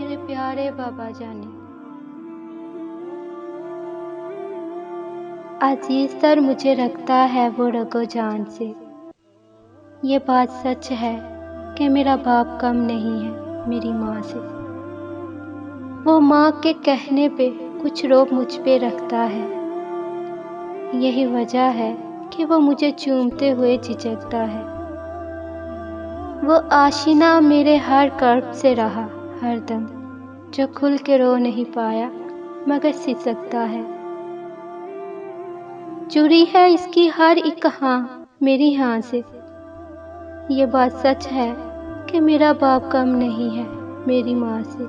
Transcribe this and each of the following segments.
मेरे प्यारे बाबा जानी, अजीज तर मुझे रखता है वो रगो जान से। ये बात सच है कि मेरा बाप कम नहीं है मेरी माँ से। वो माँ के कहने पे कुछ रोब मुझ पे रखता है। यही वजह है कि वो मुझे चूमते हुए झिझकता है। वो आशीना मेरे हर कर्ब से रहा हरदम, जो खुल के रो नहीं पाया मगर सिसकता है। जुड़ी है इसकी हर एक हाँ मेरी हाँ से। ये बात सच है कि मेरा बाप कम नहीं है मेरी माँ से।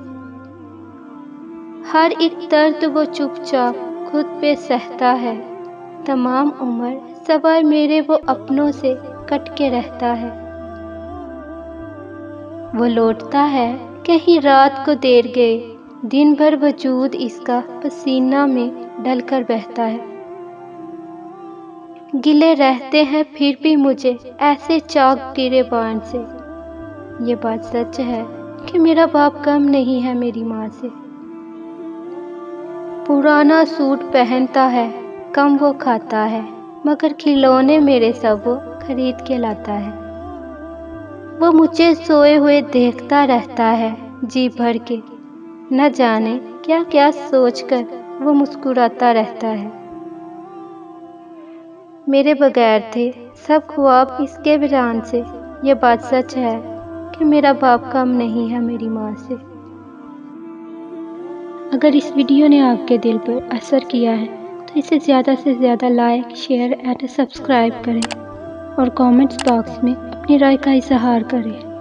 हर एक दर्द वो चुपचाप खुद पे सहता है। तमाम उम्र सवार मेरे वो अपनों से कट के रहता है। वो लौटता है कहीं रात को देर गए, दिन भर वजूद इसका पसीना में ढलकर बहता है। गिले रहते हैं फिर भी मुझे ऐसे चाक गिरे बाण से। ये बात सच है कि मेरा बाप कम नहीं है मेरी माँ से। पुराना सूट पहनता है, कम वो खाता है, मगर खिलौने मेरे सब वो खरीद के लाता है। वो मुझे सोए हुए देखता रहता है जी भर के, न जाने क्या क्या सोचकर वो मुस्कुराता रहता है। मेरे बगैर थे सब ख्वाब इसके वीरान से। ये बात सच है कि मेरा बाप कम नहीं है मेरी माँ से। अगर इस वीडियो ने आपके दिल पर असर किया है तो इसे ज़्यादा से ज़्यादा लाइक, शेयर एंड सब्सक्राइब करें और कमेंट्स बॉक्स में अपनी राय का इजहार करें।